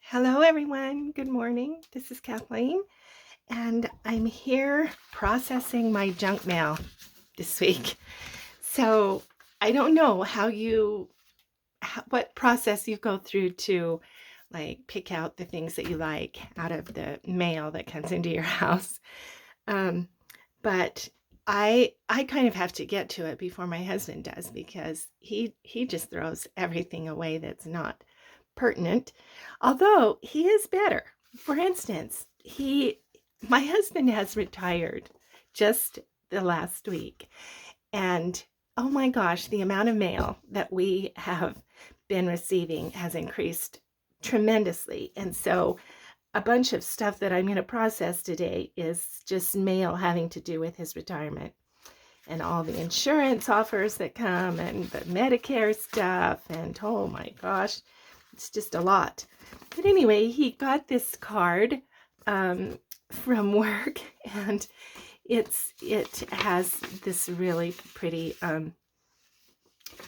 Hello, everyone. Good morning. This is Kathleen, and I'm here processing my junk mail this week. So I don't know what process you go through to like pick out the things that you like out of the mail that comes into your house. Um, but I kind of have to get to it before my husband does because he just throws everything away that's not pertinent, although he is better. For instance, my husband has retired just the last week, and oh my gosh, the amount of mail that we have been receiving has increased tremendously. And so a bunch of stuff that I'm going to process today is just mail having to do with his retirement and all the insurance offers that come and the Medicare stuff. And oh my gosh, it's just a lot. But anyway, he got this card from work, and it has this really pretty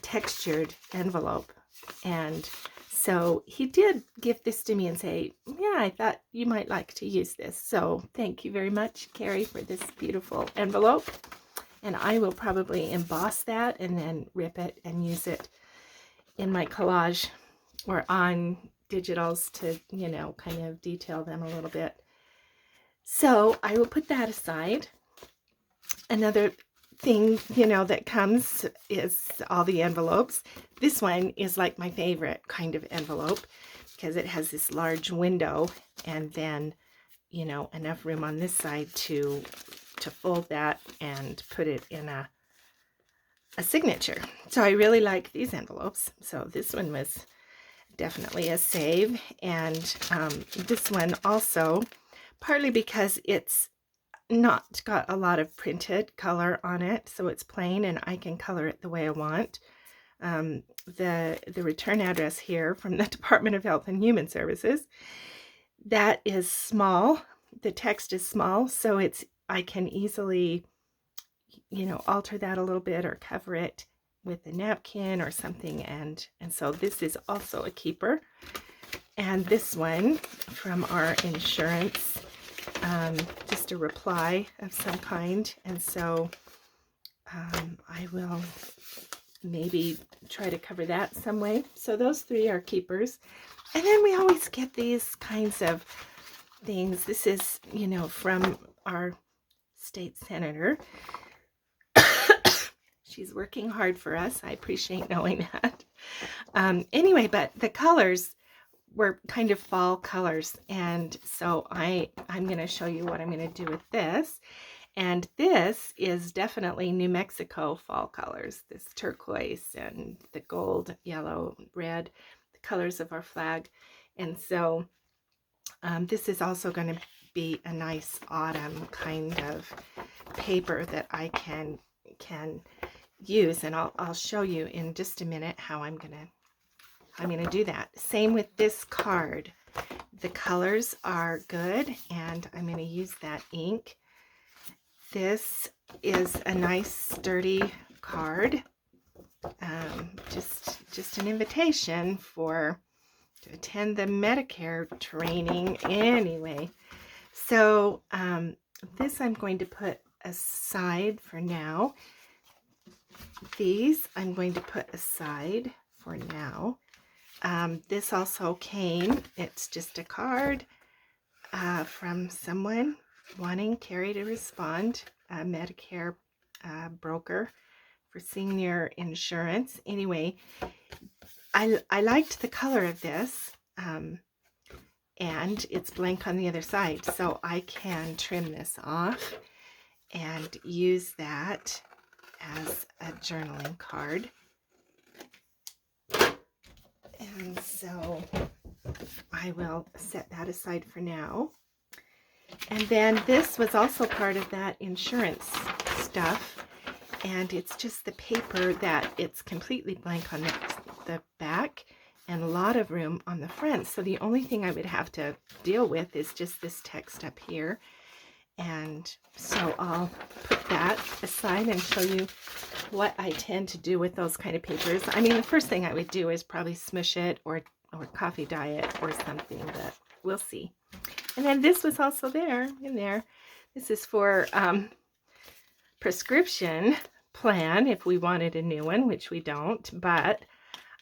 textured envelope. And so he did give this to me and say, yeah, I thought you might like to use this. So thank you very much, Carrie, for this beautiful envelope. And I will probably emboss that and then rip it and use it in my collage or on digitals to, kind of detail them a little bit. So I will put that aside. Another thing, that comes is all the envelopes. This one is like my favorite kind of envelope because it has this large window and then, enough room on this side to fold that and put it in a signature. So I really like these envelopes. So this one was definitely a save. And this one also, partly because it's not got a lot of printed color on it, so it's plain and I can color it the way I want. The return address here from the Department of Health and Human Services, that is small. The text is small, so I can easily, alter that a little bit or cover it with a napkin or something. And so this is also a keeper. And this one from our insurance, just a reply of some kind. And so I will maybe try to cover that some way. So those three are keepers. And then we always get these kinds of things. This is, from our state senator. She's working hard for us. I appreciate knowing that. Anyway, but the colors were kind of fall colors, and so I'm going to show you what I'm going to do with this. And this is definitely New Mexico fall colors, this turquoise and the gold, yellow, red, the colors of our flag. And so this is also going to be a nice autumn kind of paper that I can use, and I'll show you in just a minute how I'm gonna do that. Same with this card. The colors are good, and I'm gonna use that ink. This is a nice sturdy card. Just an invitation to attend the Medicare training anyway. So this I'm going to put aside for now. These I'm going to put aside for now. This also came, it's just a card from someone wanting Carrie to respond, a Medicare broker for senior insurance. Anyway, I liked the color of this, and it's blank on the other side, so I can trim this off and use that as a journaling card. And so I will set that aside for now. And then this was also part of that insurance stuff, and it's just the paper that it's completely blank on the back and a lot of room on the front. So the only thing I would have to deal with is just this text up here. And so I'll put that aside and show you what I tend to do with those kind of papers. I mean, the first thing I would do is probably smush it or or coffee diet or something, but we'll see. And then this was also in there. This is for prescription plan if we wanted a new one, which we don't, but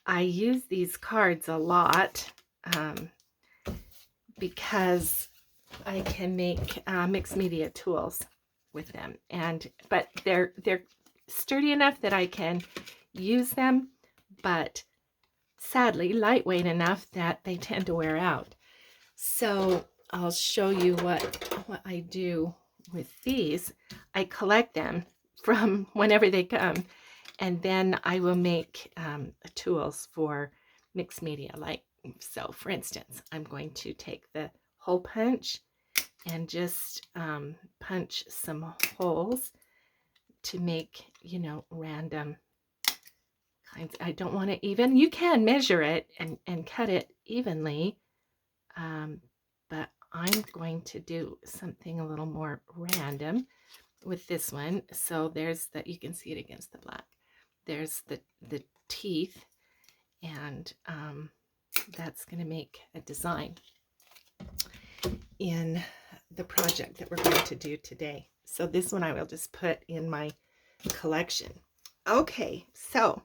I use these cards a lot because I can make mixed media tools with them, but they're sturdy enough that I can use them, but sadly lightweight enough that they tend to wear out. So I'll show you what I do with these. I collect them from whenever they come, and then I will make tools for mixed media. Like, so for instance, I'm going to take the hole punch and just punch some holes to make, you know, random kinds. I don't want it even. You can measure it and cut it evenly, but I'm going to do something a little more random with this one. So there's that, you can see it against the black. There's the teeth, and that's going to make a design in the project that we're going to do today. So this one I will just put in my collection. Okay, so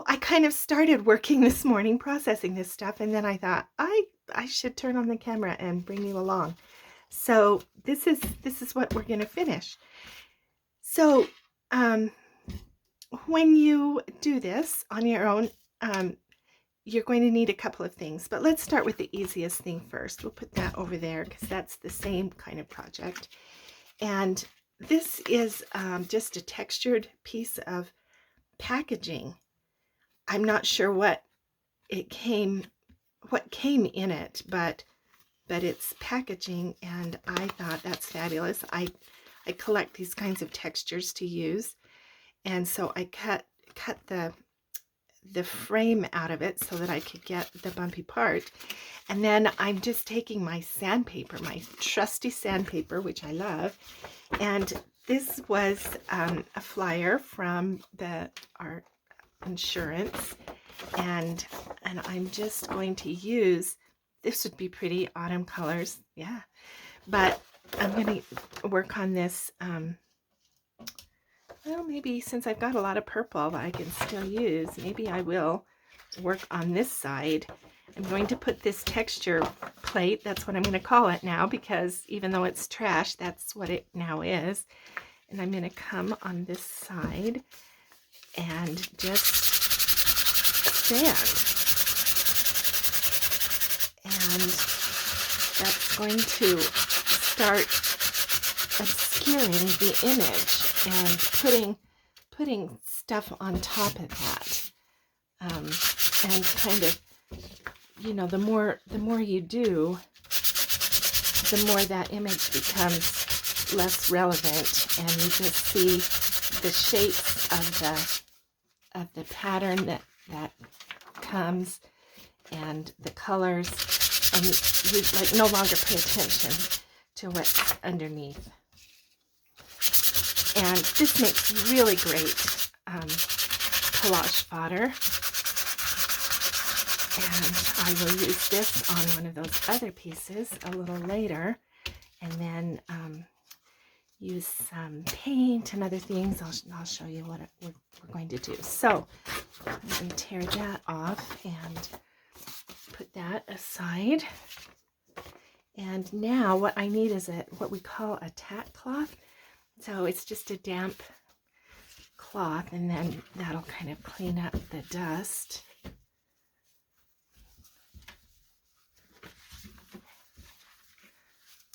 I kind of started working this morning processing this stuff, and then I thought I should turn on the camera and bring you along. So this is what we're going to finish. So when you do this on your own, you're going to need a couple of things, but let's start with the easiest thing first. We'll put that over there because that's the same kind of project. And this is just a textured piece of packaging. I'm not sure what came in it, but it's packaging, and I thought that's fabulous. I collect these kinds of textures to use, and so I cut the frame out of it so that I could get the bumpy part. And then I'm just taking my sandpaper, my trusty sandpaper, which I love, and this was a flyer from our insurance, and I'm just going to use, this would be pretty autumn colors, yeah, but I'm going to work on this, well, maybe since I've got a lot of purple that I can still use, maybe I will work on this side. I'm going to put this texture plate, that's what I'm going to call it now, because even though it's trash, that's what it now is. And I'm going to come on this side and just sand. And that's going to start obscuring the image and putting stuff on top of that. And kind of, you know, the more you do, the more that image becomes less relevant, and you just see the shapes of the pattern that comes, and the colors, and you like no longer pay attention to what's underneath. And this makes really great collage fodder. And I will use this on one of those other pieces a little later, and then use some paint and other things. I'll show you what we're going to do. So I'm going to tear that off and put that aside. And now what I need is what we call a tack cloth. So it's just a damp cloth, and then that'll kind of clean up the dust.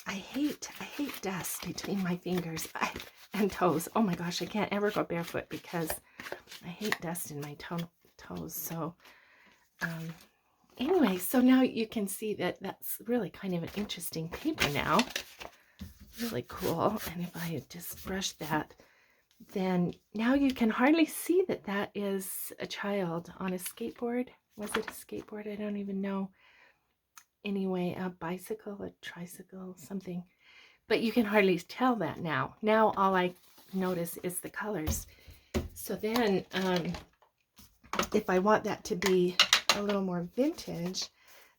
I hate dust between my fingers and toes. Oh my gosh, I can't ever go barefoot because I hate dust in my toes. So anyway, so now you can see that that's really kind of an interesting paper now. Really cool. And if I just brush that, then now you can hardly see that is a child on a skateboard. Was it a skateboard? I don't even know. Anyway, a bicycle, a tricycle, something. But you can hardly tell that now. Now all I notice is the colors. So then if I want that to be a little more vintage,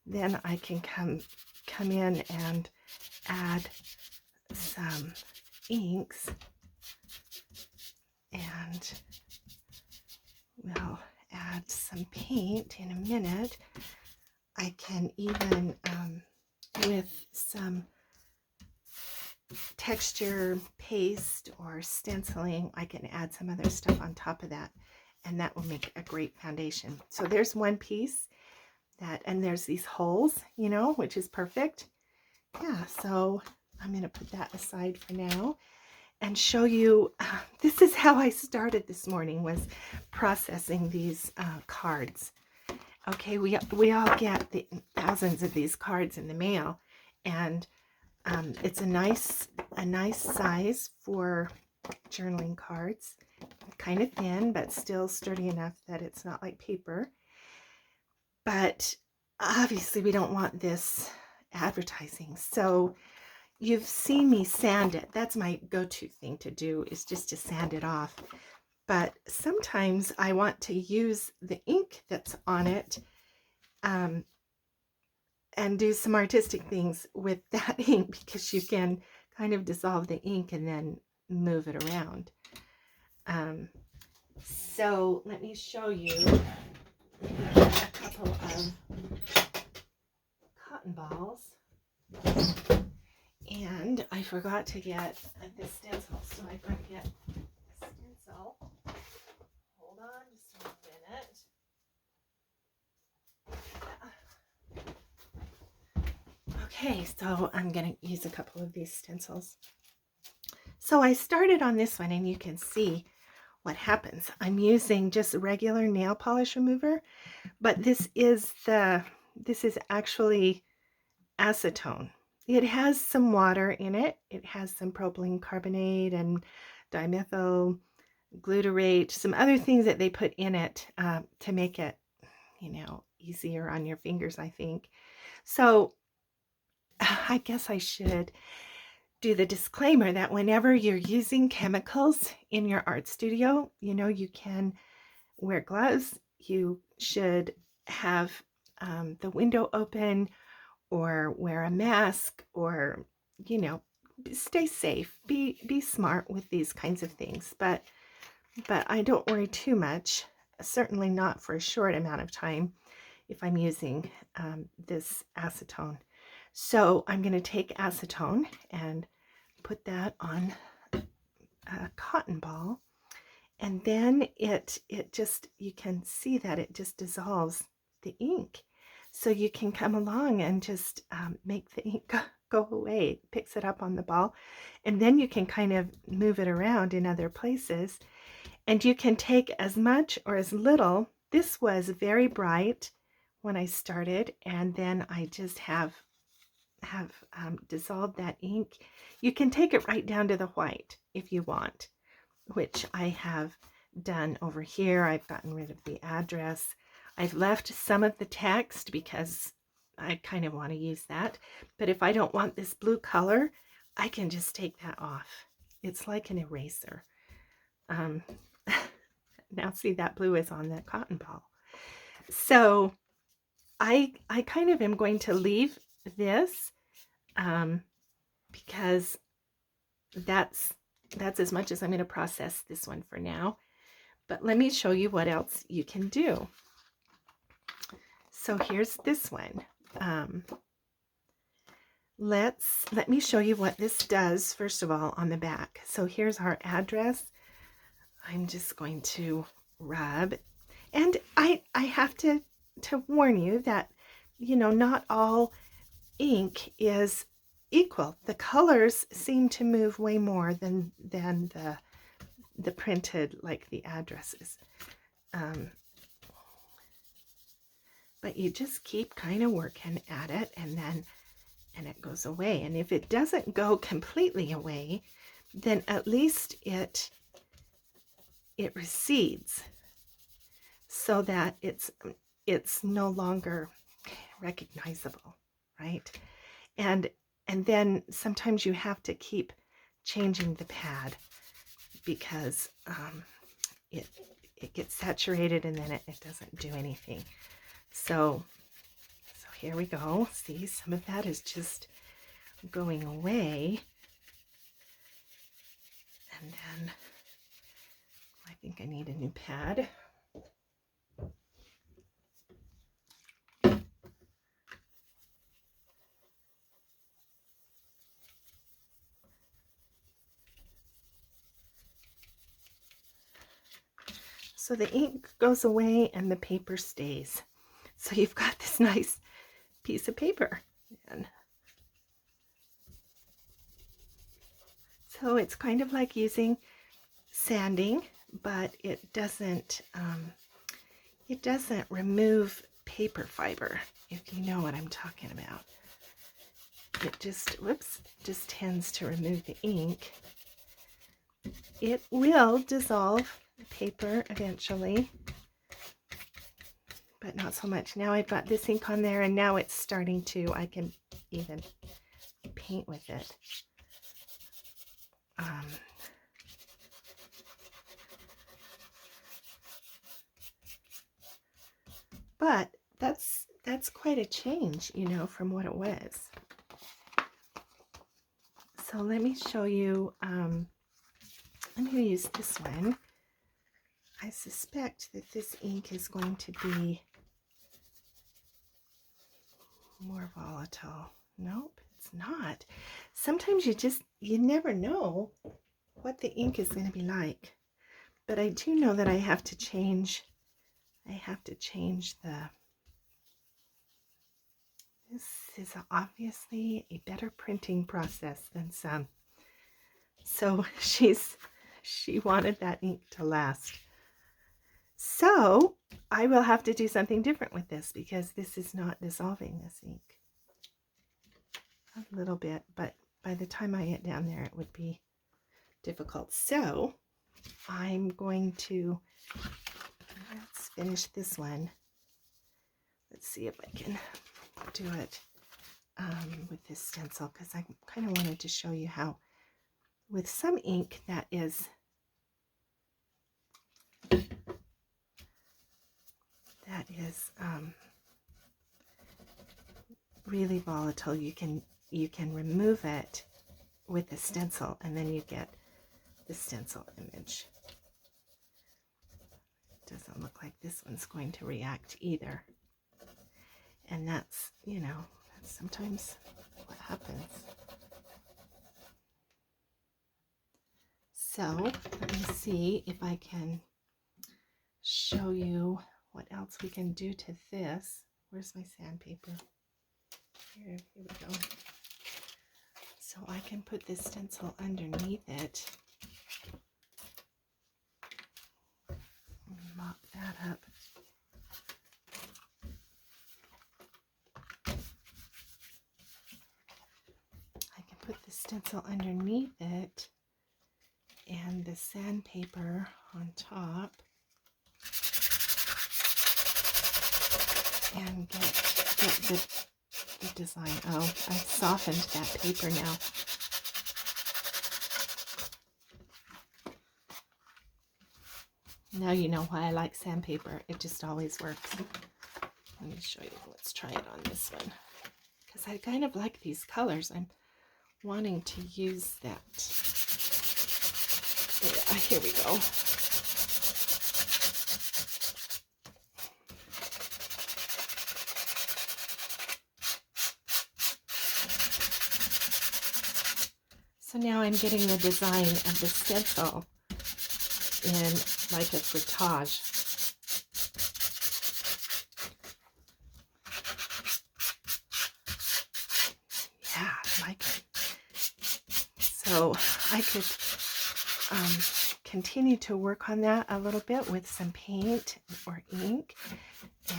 then I can come in and add some inks, and we'll add some paint in a minute. I can even, with some texture paste or stenciling, I can add some other stuff on top of that, and that will make a great foundation. So there's one piece that, and there's these holes, you know, which is perfect. Yeah, so I'm going to put that aside for now and show you, this is how I started this morning, was processing these cards. Okay, we all get the thousands of these cards in the mail, and it's a nice size for journaling cards. Kind of thin, but still sturdy enough that it's not like paper. But obviously we don't want this advertising. So you've seen me sand it. That's my go-to thing to do, is just to sand it off. But sometimes I want to use the ink that's on it and do some artistic things with that ink, because you can kind of dissolve the ink and then move it around. So let me show you a couple of cotton balls. And I forgot to get the stencil, so I'm going to get a stencil. Hold on just a minute. Okay, so I'm going to use a couple of these stencils. So I started on this one, and you can see what happens. I'm using just regular nail polish remover, but this is actually acetone. It has some water in it. It has some propylene carbonate and dimethyl glutarate, some other things that they put in it to make it, you know, easier on your fingers, I think. So I guess I should do the disclaimer that whenever you're using chemicals in your art studio, you know, you can wear gloves. You should have the window open, or wear a mask, or, you know, stay safe, be smart with these kinds of things. But I don't worry too much, certainly not for a short amount of time, if I'm using this acetone. So I'm going to take acetone and put that on a cotton ball, and then it just, you can see that it just dissolves the ink. So you can come along and just make the ink go away. It picks it up on the ball, and then you can kind of move it around in other places, and you can take as much or as little. This was very bright when I started, and then I just have dissolved that ink. You can take it right down to the white if you want, which I have done over here. I've gotten rid of the address. I've left some of the text because I kind of want to use that. But if I don't want this blue color, I can just take that off. It's like an eraser. Now see, that blue is on that cotton ball. So I kind of am going to leave this because that's as much as I'm going to process this one for now. But let me show you what else you can do. So here's this one. Let me show you what this does, first of all, on the back. So here's our address. I'm just going to rub. And I have to warn you that, you know, not all ink is equal. The colors seem to move way more than the printed, like the addresses. But you just keep kind of working at it, and it goes away. And if it doesn't go completely away, then at least it recedes, so that it's no longer recognizable, right? And then sometimes you have to keep changing the pad, because it gets saturated, and then it doesn't do anything. So here we go. See, some of that is just going away. And then I think I need a new pad. So the ink goes away and the paper stays. So you've got this nice piece of paper. And so it's kind of like using sanding, but it doesn't remove paper fiber, if you know what I'm talking about. It just, just tends to remove the ink. It will dissolve the paper eventually, but not so much. Now I've got this ink on there, and now it's starting to, I can even paint with it. But that's quite a change, you know, from what it was. So let me show you, I'm going to use this one. I suspect that this ink is going to be more volatile. Nope, it's not. Sometimes you never know what the ink is going to be like. But I do know that I have to change the, this is obviously a better printing process than some. So she wanted that ink to last. So I will have to do something different with this, because this is not dissolving, this ink. A little bit, but by the time I get down there, it would be difficult. So I'm going to, let's finish this one. Let's see if I can do it with this stencil, because I kind of wanted to show you how with some ink that is really volatile, you can remove it with a stencil, and then you get the stencil image. It doesn't look like this one's going to react either, and that's, you know, that's sometimes what happens. So let me see if I can show you what else we can do to this. Where's my sandpaper? Here we go. So I can put this stencil underneath it. Mop that up. I can put the stencil underneath it and the sandpaper on top, and get the design. Oh, I've softened that paper now. Now you know why I like sandpaper. It just always works. Let me show you. Let's try it on this one, because I kind of like these colors. I'm wanting to use that. Yeah, here we go. So now I'm getting the design of the stencil in like a frottage. Yeah, I like it. So I could continue to work on that a little bit with some paint or ink,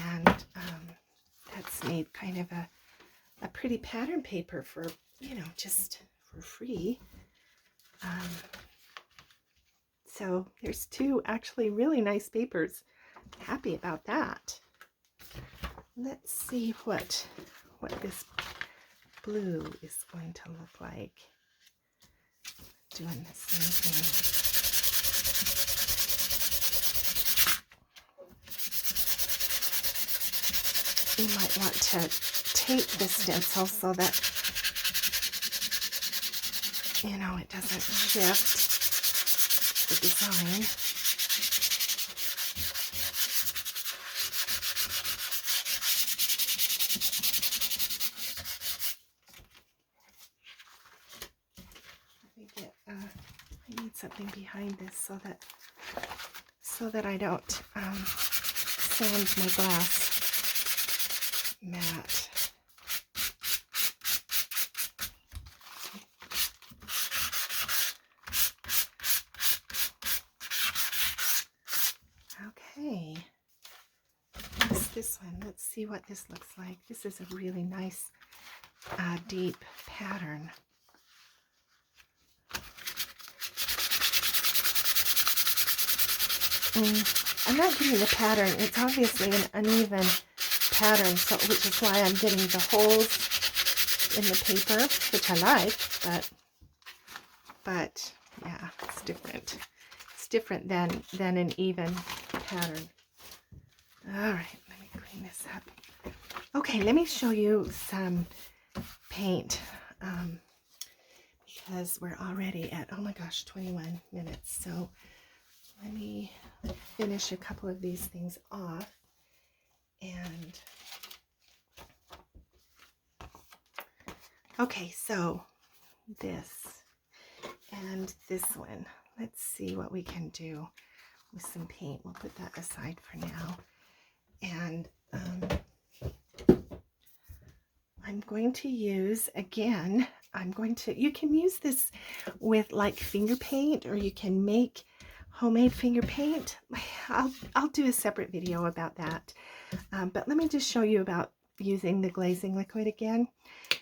and that's made kind of a pretty pattern paper for, you know, just for free. So there's two actually really nice papers. Happy about that. Let's see what this blue is going to look like. Doing the same thing. you might want to tape the stencil so that, you know, it doesn't shift the design. I need something behind this so that I don't sand my glass mat. Okay, what's this one? Let's see what this looks like. This is a really nice deep pattern. I'm not getting the pattern. It's obviously an uneven pattern, so which is why I'm getting the holes in the paper, which I like, but yeah, it's different. It's different than an even pattern. All right, let me clean this up. Okay, let me show you some paint because we're already at, oh my gosh, 21 minutes. So let me finish a couple of these things off. And okay, so this and this one. Let's see what we can do with some paint. We'll put that aside for now. And I'm going to use, again, you can use this with like finger paint, or you can make homemade finger paint. I'll do a separate video about that. But let me just show you about using the glazing liquid again.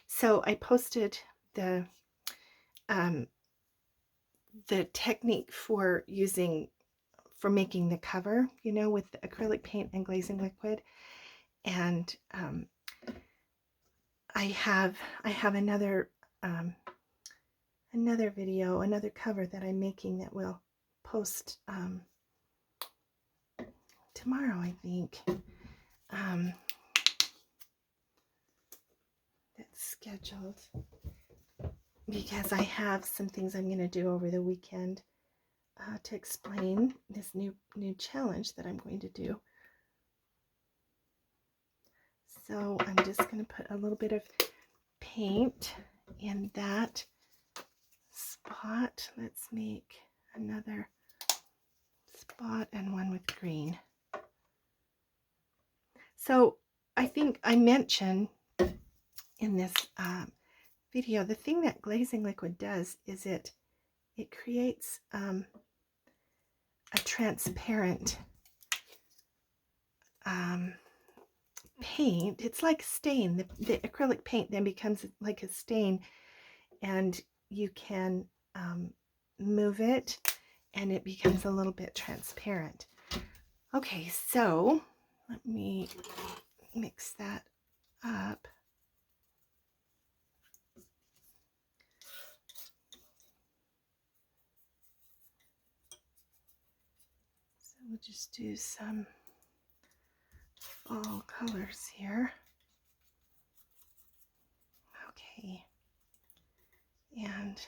So I posted the technique for making the cover, you know, with the acrylic paint and glazing liquid. And I have another video, another cover that I'm making that will post tomorrow, I think. That's scheduled because I have some things I'm going to do over the weekend to explain this new challenge that I'm going to do. So I'm just going to put a little bit of paint in that spot. Let's make another spot and one with green. So I think I mentioned in this video, the thing that glazing liquid does is it creates a transparent paint. It's like a stain. The acrylic paint then becomes like a stain, and you can move it and it becomes a little bit transparent. Okay, so let me mix that up. So we'll just do some fall colors here. Okay, and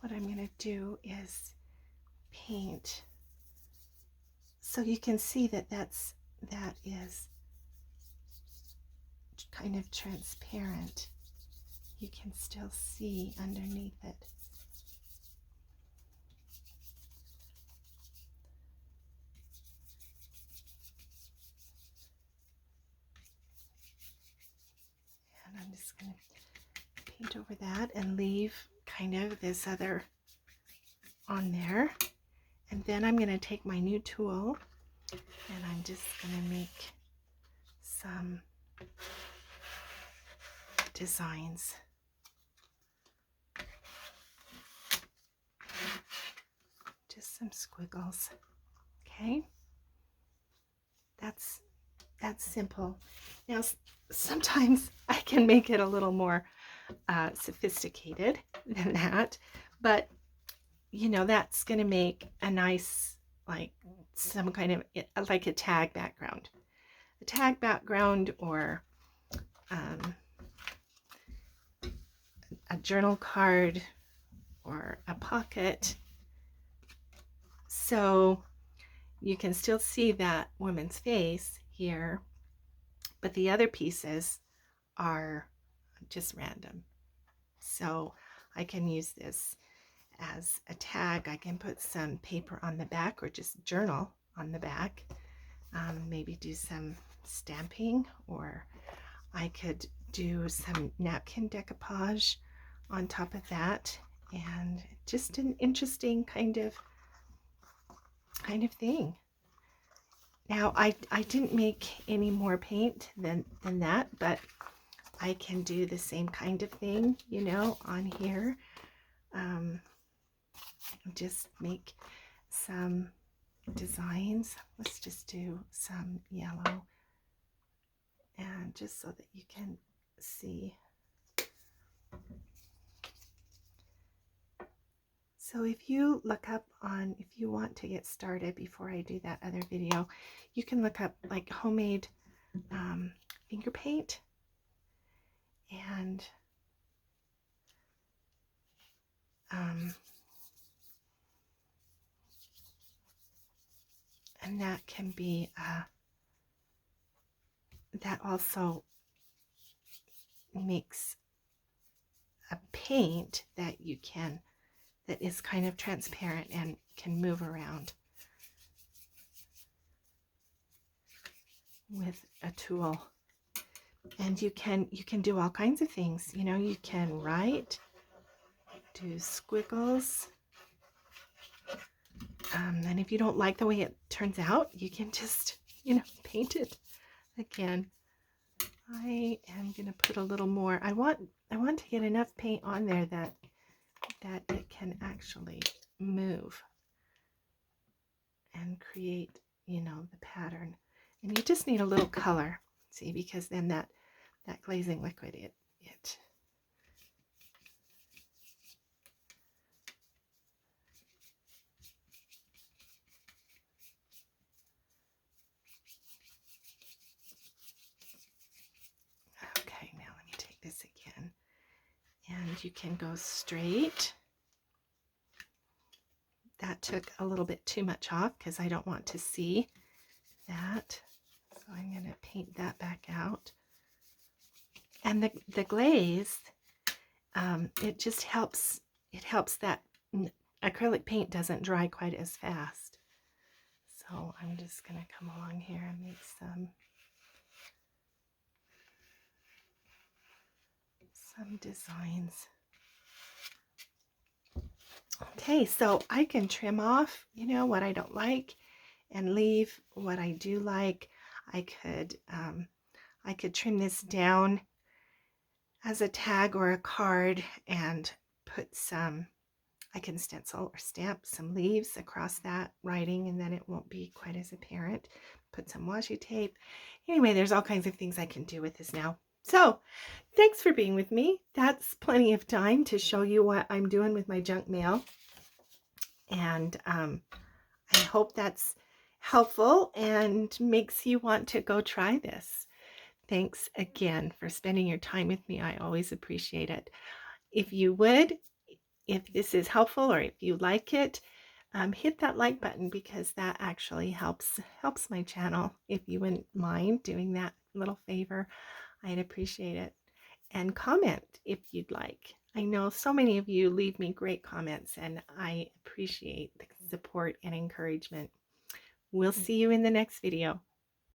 what I'm going to do is paint so you can see that that is kind of transparent. You can still see underneath it. And I'm just going to paint over that and leave kind of this other on there. And then I'm going to take my new tool and I'm just going to make some designs. Just some squiggles. Okay, that's simple. Now sometimes I can make it a little more sophisticated than that, but you know, that's going to make a nice like some kind of like a tag background. A tag background or a journal card or a pocket. So you can still see that woman's face here, but the other pieces are just random. So I can use this as a tag. I can put some paper on the back or just journal on the back. Maybe do some stamping, or I could do some napkin decoupage on top of that, and just an interesting kind of thing. Now I didn't make any more paint than that, but I can do the same kind of thing, you know, on here. Just make some designs. Let's just do some yellow, and just so that you can see. So if you look up on, if you want to get started before I do that other video, you can look up like homemade finger paint, and that can be that also makes a paint that you can, that is kind of transparent and can move around with a tool. And you can do all kinds of things, you know. You can write, do squiggles, and if you don't like the way it turns out, you can just, you know, paint it again. I am gonna put a little more. I want to get enough paint on there that it can actually move and create, you know, the pattern. And you just need a little color, see, because then that glazing liquid, it okay, now let me take this again, and you can go straight. That took a little bit too much off because I don't want to see that, so I'm going to paint that back out. And the glaze, it just helps. It helps that acrylic paint doesn't dry quite as fast. So I'm just going to come along here and make some designs. Okay, so I can trim off, you know, what I don't like and leave what I do like. I could trim this down as a tag or a card and put some, I can stencil or stamp some leaves across that writing, and then it won't be quite as apparent. Put some washi tape. Anyway, there's all kinds of things I can do with this now. So thanks for being with me. That's plenty of time to show you what I'm doing with my junk mail. And I hope that's helpful and makes you want to go try this. Thanks again for spending your time with me. I always appreciate it. If you would, if this is helpful or if you like it, hit that like button, because that actually helps my channel. If you wouldn't mind doing that little favor, I'd appreciate it. And comment if you'd like. I know so many of you leave me great comments, and I appreciate the support and encouragement. We'll see you in the next video.